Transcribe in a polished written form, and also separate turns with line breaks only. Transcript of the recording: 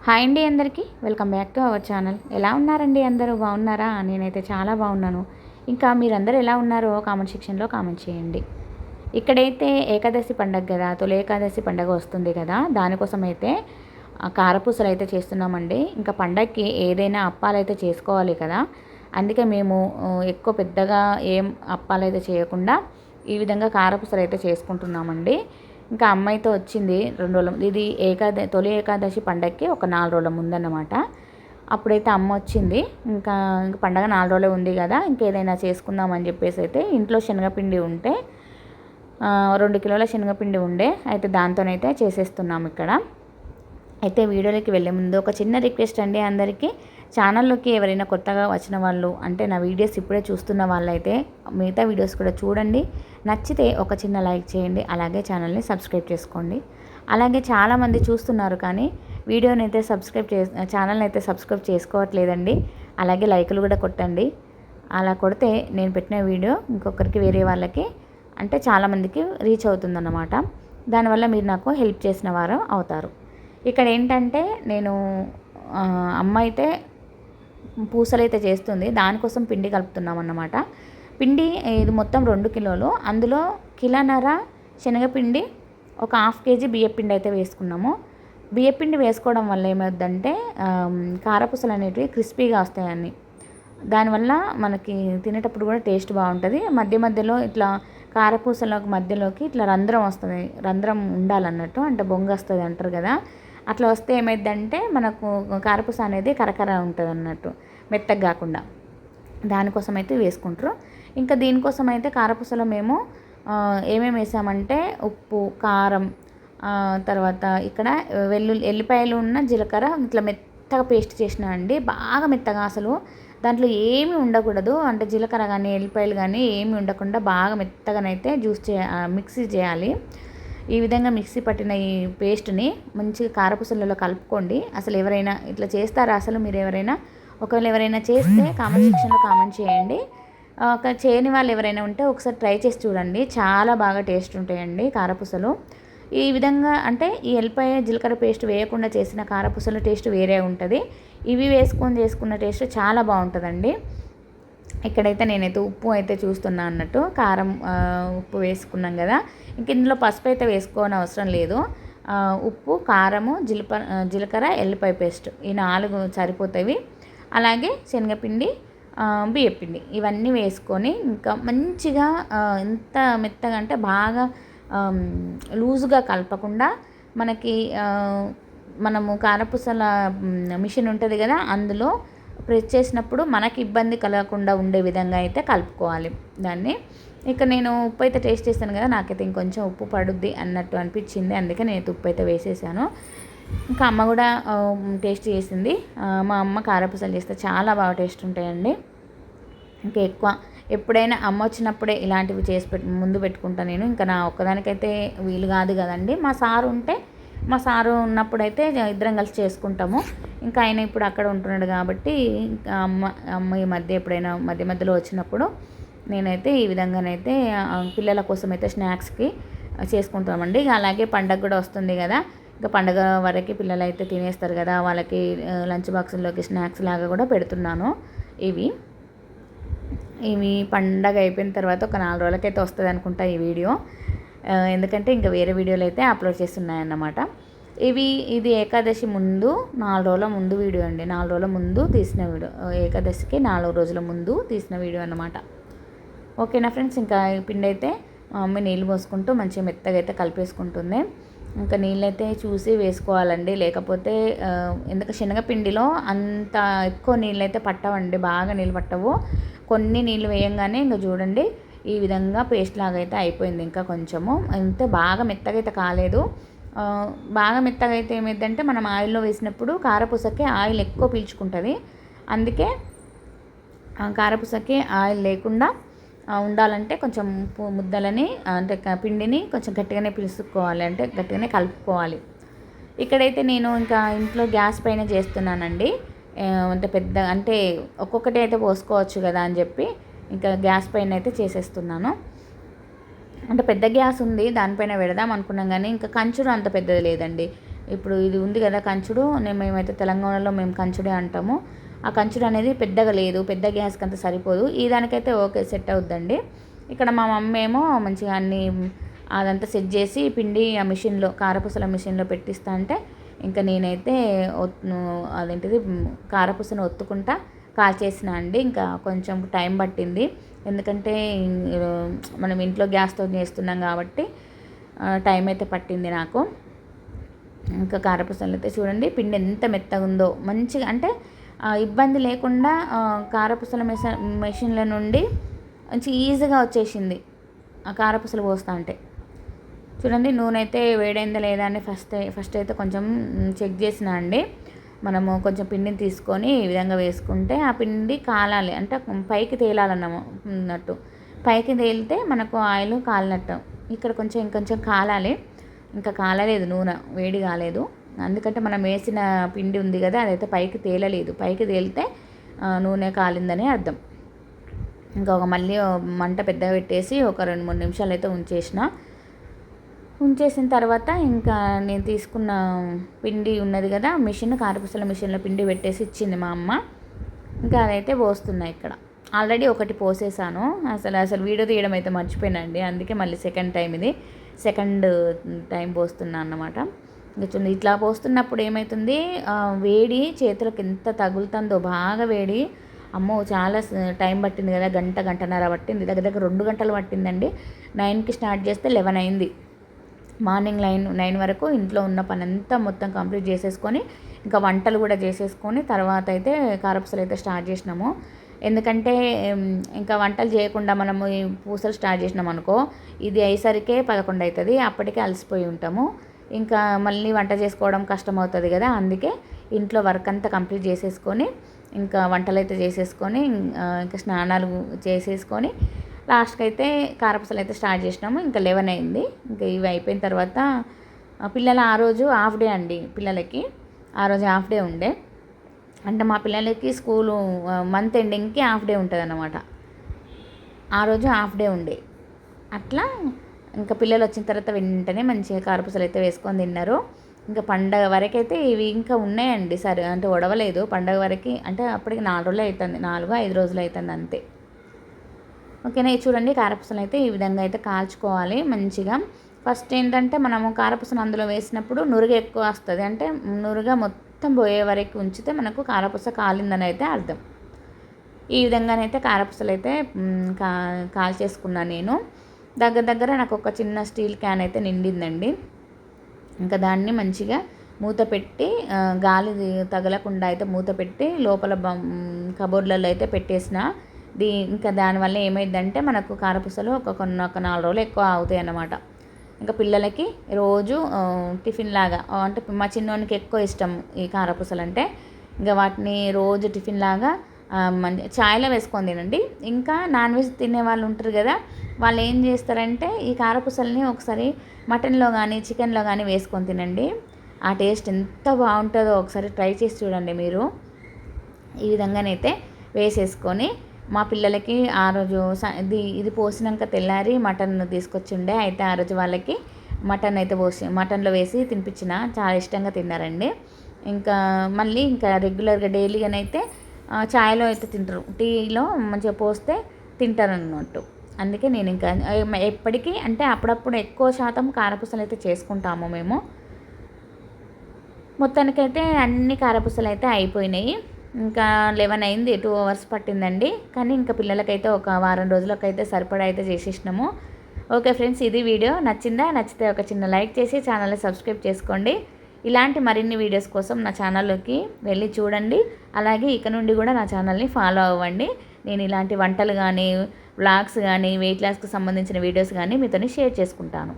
Hi అండి అందరికీ welcome back to our channel. ఎలా ఉన్నారండి అందరూ? బాగున్నారా? నేనైతే చాలా బాగున్నాను. ఇంకా మీరందరూ ఎలా ఉన్నారో కామెంట్ సెక్షన్లో కామెంట్ చేయండి. ఇక్కడైతే ఏకాదశి పండగ కదా, తొలి ఏకాదశి పండగ వస్తుంది కదా, దానికోసం అయితే కారపూసలు అయితే చేస్తున్నామండి. ఇంకా పండగకి ఏదైనా అప్పాలు అయితే చేసుకోవాలి కదా, అందుకే మేము ఎక్కువ పెద్దగా ఏం అప్పాలు అయితే చేయకుండా ఈ విధంగా కారపూసలు అయితే చేసుకుంటున్నామండి. ఇంకా అమ్మాయితో వచ్చింది 2 రోజుల, ఇది తొలి ఏకాదశి పండగకి ఒక 4 రోజుల ముందన్నమాట. అప్పుడైతే అమ్మ వచ్చింది. ఇంకా పండగ 4 రోజులే ఉంది కదా, ఇంకేదైనా చేసుకుందామని చెప్పేసి అయితే ఇంట్లో శనగపిండి ఉంటే 2 కిలోల శనగపిండి ఉండే, అయితే దాంతోనైతే చేసేస్తున్నాము ఇక్కడ. అయితే వీడియోలోకి వెళ్ళే ముందు ఒక చిన్న రిక్వెస్ట్ అండి అందరికీ. ఛానల్లోకి ఎవరైనా కొత్తగా వచ్చిన వాళ్ళు, అంటే నా వీడియోస్ ఇప్పుడే చూస్తున్న వాళ్ళైతే మిగతా వీడియోస్ కూడా చూడండి. నచ్చితే ఒక చిన్న లైక్ చేయండి, అలాగే ఛానల్ని సబ్స్క్రైబ్ చేసుకోండి. అలాగే చాలామంది చూస్తున్నారు కానీ వీడియోని అయితే ఛానల్ని అయితే సబ్స్క్రైబ్ చేసుకోవట్లేదండి. అలాగే లైకులు కూడా కొట్టండి. అలా కొడితే నేను పెట్టిన వీడియో ఇంకొకరికి, వేరే వాళ్ళకి, అంటే చాలామందికి రీచ్ అవుతుందన్నమాట. దానివల్ల మీరు నాకు హెల్ప్ చేసిన వారు అవుతారు. ఇక్కడ ఏంటంటే నేను అమ్మ అయితే పూసలైతే చేస్తుంది, దానికోసం పిండి కలుపుతున్నాం అన్నమాట. పిండి ఇది మొత్తం 2 కిలోలు, అందులో కిలోన్నర శనగపిండి, ఒక 1/2 కేజీ బియ్యపిండి అయితే వేసుకున్నాము. బియ్యపిండి వేసుకోవడం వల్ల ఏమవుతుందంటే కారపూసలు అనేటివి క్రిస్పీగా వస్తాయని, దానివల్ల మనకి తినేటప్పుడు కూడా టేస్ట్ బాగుంటుంది. మధ్య మధ్యలో ఇట్లా కారపూసలోకి మధ్యలోకి ఇట్లా రంధ్రం వస్తుంది, రంధ్రం ఉండాలన్నట్టు, అంటే బొంగ వస్తుంది అంటారు కదా, అట్లా వస్తే ఏమైందంటే మనకు కారపూస అనేది కరకర ఉంటుంది అన్నట్టు, మెత్తగా కాకుండా. దానికోసం అయితే వేసుకుంటారు. ఇంకా దీనికోసం అయితే కారపూసలో మేము ఏమేమి వేసామంటే ఉప్పు, కారం, తర్వాత ఇక్కడ ఎల్లిపాయలు ఉన్న జీలకర్ర ఇట్లా మెత్తగా పేస్ట్ చేసినా అండి, బాగా మెత్తగా, అసలు దాంట్లో ఏమీ ఉండకూడదు, అంటే జీలకర్ర కానీ ఎల్లిపాయలు కానీ ఏమీ ఉండకుండా బాగా మెత్తగానైతే మిక్సీ చేయాలి. ఈ విధంగా మిక్సీ పట్టిన ఈ పేస్ట్ని మంచిగా కారపూసలలో కలుపుకోండి. అసలు ఎవరైనా ఇట్లా చేస్తారా? అసలు మీరు ఎవరైనా, ఒకవేళ ఎవరైనా చేస్తే కామెంట్ సెక్షన్లో కామెంట్ చేయండి. ఒక చేయని వాళ్ళు ఎవరైనా ఉంటే ఒకసారి ట్రై చేసి చూడండి, చాలా బాగా టేస్ట్ ఉంటాయండి కారపూసలు. ఈ విధంగా అంటే ఈ ఎల్లిపాయ జీలకర్ర పేస్ట్ వేయకుండా చేసిన కారపూసల టేస్ట్ వేరే ఉంటుంది, ఇవి వేసుకొని చేసుకున్న టేస్ట్ చాలా బాగుంటుందండి. ఇక్కడైతే నేనైతే ఉప్పు అయితే చూస్తున్నా అన్నట్టు, కారం ఉప్పు వేసుకున్నాం కదా, ఇంక ఇందులో పసుపు అయితే వేసుకోని అవసరం లేదు. ఉప్పు, కారము, జీలకర్ర, ఎల్లిపాయ పేస్ట్, ఈ 4 సరిపోతాయి. అలాగే శనగపిండి, బియ్యపిండి, ఇవన్నీ వేసుకొని ఇంకా మంచిగా ఎంత మెత్తగా అంటే బాగా లూజుగా కలపకుండా, మనకి మనము కారపూసల మిషన్ ఉంటుంది కదా, అందులో ప్రెస్ చేసినప్పుడు మనకి ఇబ్బంది కలగకుండా ఉండే విధంగా అయితే కలుపుకోవాలి దాన్ని. ఇక నేను ఉప్పు అయితే టేస్ట్ చేస్తాను కదా, నాకైతే ఇంకొంచెం ఉప్పు పడుద్ది అన్నట్టు అనిపించింది, అందుకే నేను ఉప్పు అయితే వేసేసాను. ఇంకా అమ్మ కూడా టేస్ట్ చేసింది. మా అమ్మ కారపూసలు చేస్తే చాలా బాగా టేస్ట్ ఉంటాయండి. ఇంకా ఎప్పుడైనా అమ్మ వచ్చినప్పుడే ఇలాంటివి చేసి ముందు పెట్టుకుంటాను నేను. ఇంకా నా ఒక్కదానికైతే వీలు కాదు కదండి, మా సారు ఉన్నప్పుడైతే ఇద్దరం కలిసి చేసుకుంటాము. ఇంకా ఆయన ఇప్పుడు అక్కడ ఉంటున్నాడు కాబట్టి అమ్మ ఈ మధ్య ఎప్పుడైనా మధ్యలో వచ్చినప్పుడు నేనైతే ఈ విధంగానైతే పిల్లల కోసం అయితే స్నాక్స్కి చేసుకుంటామండి. అలాగే పండగ కూడా వస్తుంది కదా, ఇంకా పండగ వరకు పిల్లలు అయితే తినేస్తారు కదా, వాళ్ళకి లంచ్ బాక్సుల్లోకి స్నాక్స్ లాగా కూడా పెడుతున్నాను. ఇవి పండగ అయిపోయిన తర్వాత ఒక 4 రోజులకైతే వస్తుంది అనుకుంటా ఈ వీడియో, ఎందుకంటే ఇంకా వేరే వీడియోలు అయితే అప్లోడ్ చేస్తున్నాయన్నమాట. ఇది ఏకాదశి ముందు 4 రోజుల ముందు వీడియో అండి, 4 రోజుల ముందు తీసిన వీడియో, ఏకాదశికి 4 రోజుల ముందు తీసిన వీడియో అన్నమాట. ఓకేనా ఫ్రెండ్స్, ఇంకా పిండి అయితే మా మమ్మీ నీళ్ళు పోసుకుంటూ మంచిగా మెత్తగా అయితే కలిపేసుకుంటుంది. ఇంకా నీళ్ళైతే చూసి వేసుకోవాలండి, లేకపోతే ఎందుకంటే శనగపిండిలో అంత ఎక్కువ నీళ్ళైతే పట్టవండి, బాగా నీళ్ళు పట్టవు. కొన్ని నీళ్ళు వేయంగానే ఇంకా చూడండి ఈ విధంగా పేస్ట్ లాగా అయితే అయిపోయింది. ఇంకా కొంచెము అంతే, బాగా మెత్తగా అయితే కాలేదు. బాగా మెత్తగా అయితే ఏమైందంటే మనం ఆయిల్లో వేసినప్పుడు కారపూసకి ఆయిల్ ఎక్కువ పీల్చుకుంటుంది, అందుకే కారపూసకి ఆయిల్ లేకుండా ఉండాలంటే కొంచెం ముద్దలని, అంటే పిండిని కొంచెం గట్టిగానే పిలుచుకోవాలి, అంటే గట్టిగానే కలుపుకోవాలి. ఇక్కడైతే నేను ఇంకా ఇంట్లో గ్యాస్ పైన చేస్తున్నానండి, అంటే అంటే ఒక్కొక్కటి అయితే పోసుకోవచ్చు కదా అని చెప్పి ఇంకా గ్యాస్ పైన అయితే చేసేస్తున్నాను. అంటే పెద్ద గ్యాస్ ఉంది, దానిపైన పెడదాం అనుకున్నాం కానీ ఇంకా కంచుడు అంత పెద్దది లేదండి, ఇప్పుడు ఇది ఉంది కదా కంచుడు, మేమైతే తెలంగాణలో మేము కంచుడే అంటాము. ఆ కంచుడు అనేది పెద్దగా లేదు, పెద్ద గ్యాస్కి అంత సరిపోదు. ఈ దానికైతే ఓకే సెట్ అవుద్దండి. ఇక్కడ మా మమ్మీ ఏమో మంచిగా అన్నీ అదంతా సెట్ చేసి పిండి ఆ మిషన్లో, కారపూసల మిషన్లో పెట్టిస్తా అంటే ఇంకా నేనైతే అదేంటిది కారపూసను ఒత్తుకుంటా కాల్చేసిన అండి. ఇంకా కొంచెం టైం పట్టింది, ఎందుకంటే మనం ఇంట్లో గ్యాస్తో చేస్తున్నాం కాబట్టి టైం అయితే పట్టింది నాకు. ఇంకా కారపూసలు అయితే చూడండి పిండి ఎంత మెత్తగా ఉందో, మంచిగా అంటే ఇబ్బంది లేకుండా కారపూసల మెషిన్ల నుండి మంచి ఈజీగా వచ్చేసింది ఆ కారపూసలు పోస్తా అంటే. చూడండి నూనె అయితే వేడైందా లేదా అని ఫస్ట్ అయితే కొంచెం చెక్ చేసిన అండి. మనము కొంచెం పిండిని తీసుకొని ఈ విధంగా వేసుకుంటే ఆ పిండి కాలాలి, అంటే పైకి తేలాలన్నట్టు. పైకి తేలితే మనకు ఆయిల్ కాలినట్టు. ఇక్కడ కొంచెం ఇంకొంచెం కాలాలి, ఇంకా కాలలేదు, నూనె వేడి కాలేదు. ఎందుకంటే మనం వేసిన పిండి ఉంది కదా, అదైతే పైకి తేలలేదు. పైకి తేలితే నూనె కాలిందని అర్థం. మళ్ళీ మంట పెద్దగా పెట్టేసి ఒక 2-3 నిమిషాలు అయితే ఉంచేసిన తర్వాత ఇంకా నేను తీసుకున్న పిండి ఉన్నది కదా, కారపూసల మిషన్లో పిండి పెట్టేసి ఇచ్చింది మా అమ్మ. ఇంకా అదైతే పోస్తున్నా ఇక్కడ. ఆల్రెడీ ఒకటి పోసేసాను, అసలు వీడియో తీయడం అయితే మర్చిపోయినండి. అందుకే మళ్ళీ సెకండ్ టైం పోస్తున్నా అన్నమాట. ఇట్లా పోస్తున్నప్పుడు ఏమవుతుంది, వేడి చేతులకు ఎంత తగులుతుందో, బాగా వేడి. అమ్మో చాలా టైం పట్టింది కదా, గంటన్నర పట్టింది, దగ్గర 2 గంటలు పట్టిందండి. 9కి స్టార్ట్ చేస్తే 11 అయింది. మార్నింగ్ 9 వరకు ఇంట్లో ఉన్న పని అంతా మొత్తం కంప్లీట్ చేసేసుకొని ఇంకా వంటలు కూడా చేసేసుకొని తర్వాత అయితే కారపూసలు అయితే స్టార్ట్ చేసినాము. ఎందుకంటే ఇంకా వంటలు చేయకుండా మనము ఈ పూసలు స్టార్ట్ చేసినాం అనుకో, ఇది అయ్యేసరికే 11 అవుతుంది. అప్పటికే అలసిపోయి ఉంటాము, ఇంకా మళ్ళీ వంట చేసుకోవడం కష్టం అవుతుంది కదా. అందుకే ఇంట్లో వర్క్ అంతా కంప్లీట్ చేసేసుకొని ఇంకా వంటలు అయితే చేసేసుకొని ఇంకా స్నానాలు చేసేసుకొని లాస్ట్కి అయితే కారపూసలు అయితే స్టార్ట్ చేసినాము. ఇంకా 11 అయింది. ఇంకా ఇవి అయిపోయిన తర్వాత పిల్లల ఆ రోజు హాఫ్ డే అండి. పిల్లలకి ఆ రోజు హాఫ్ డే ఉండే, అంటే మా పిల్లలకి స్కూలు మంత్ ఎండింగ్కి హాఫ్ డే ఉంటుంది అన్నమాట. ఆ రోజు హాఫ్ డే ఉండే. అట్లా ఇంకా పిల్లలు వచ్చిన తర్వాత వెంటనే మంచిగా కారపూసలు అయితే వేసుకొని తిన్నారు. ఇంకా పండగ వరకు అయితే ఇవి ఇంకా ఉన్నాయండి, సరే అంటే ఒడవలేదు. పండగ వరకు అంటే అప్పటికి 4 రోజులు అవుతుంది, 4-5 రోజులు అవుతుంది అంతే. ఓకేనా. చూడండి కారపూసలు అయితే ఈ విధంగా అయితే కాల్చుకోవాలి మంచిగా. ఫస్ట్ ఏంటంటే మనము కారపూసను అందులో వేసినప్పుడు నురుగు ఎక్కువ వస్తుంది, అంటే నురుగ మొత్తం పోయే వరకు ఉంచితే మనకు కారపూస కాలిందని అయితే అర్థం. ఈ విధంగానైతే కారపూసలు అయితే కాల్చేసుకున్నాను నేను. దగ్గర నాకు ఒక చిన్న స్టీల్ క్యాన్ అయితే నిండిందండి. ఇంకా దాన్ని మంచిగా మూత పెట్టి గాలి తగలకుండా అయితే మూత పెట్టి లోపల కబోర్డ్లలో అయితే పెట్టేసిన. ఇంకా దానివల్ల ఏమైందంటే మనకు కారపూసలు ఒక 4 రోజులు ఎక్కువ అవుతాయి అన్నమాట. ఇంకా పిల్లలకి రోజు టిఫిన్ లాగా, అంటే మా చిన్నోనికి ఎక్కువ ఇష్టం ఈ కారపూసలు అంటే, ఇంకా వాటిని రోజు టిఫిన్ లాగా చాయ్లో వేసుకొని తినండి. ఇంకా నాన్ వెజ్ తినే వాళ్ళు ఉంటారు కదా, వాళ్ళు ఏం చేస్తారంటే ఈ కారపూసల్ని ఒకసారి మటన్లో కానీ చికెన్లో కానీ వేసుకొని తినండి. ఆ టేస్ట్ ఎంత బాగుంటుందో ఒకసారి ట్రై చేసి చూడండి మీరు. ఈ విధంగానైతే వేసేసుకొని మా పిల్లలకి ఆ రోజు ఇది పోసినాక తెల్లారి మటన్ తీసుకొచ్చిండే, అయితే ఆ రోజు వాళ్ళకి మటన్ అయితే మటన్లో వేసి తినిపించిన, చాలా ఇష్టంగా తిన్నారండి. ఇంకా మళ్ళీ ఇంకా రెగ్యులర్గా డైలీగానైతే చాయ్లో అయితే తింటారు, టీలో మంచిగా పోస్తే తింటారు అన్నట్టు. అందుకే నేను ఇంకా ఎప్పటికీ అంటే అప్పుడప్పుడు ఎక్కువ శాతం కారపూసలు అయితే చేసుకుంటాము మేము. మొత్తానికైతే అన్ని కారపూసలు అయితే అయిపోయినాయి. ఇంకా 11 అయింది, 2 అవర్స్ పట్టిందండి. కానీ ఇంకా పిల్లలకైతే ఒక వారం రోజులకైతే సరిపడా అయితే చేసేసినాము. ఓకే ఫ్రెండ్స్, ఇది వీడియో నచ్చిందా? నచ్చితే ఒక చిన్న లైక్ చేసి ఛానల్ని సబ్స్క్రైబ్ చేసుకోండి. ఇలాంటి మరిన్ని వీడియోస్ కోసం నా ఛానల్లోకి వెళ్ళి చూడండి. అలాగే ఇక నుండి కూడా నా ఛానల్ని ఫాలో అవ్వండి. నేను ఇలాంటి వంటలు కానీ, వ్లాగ్స్ కానీ, వెయిట్ లాస్కి సంబంధించిన వీడియోస్ కానీ మీతోని షేర్ చేసుకుంటాను.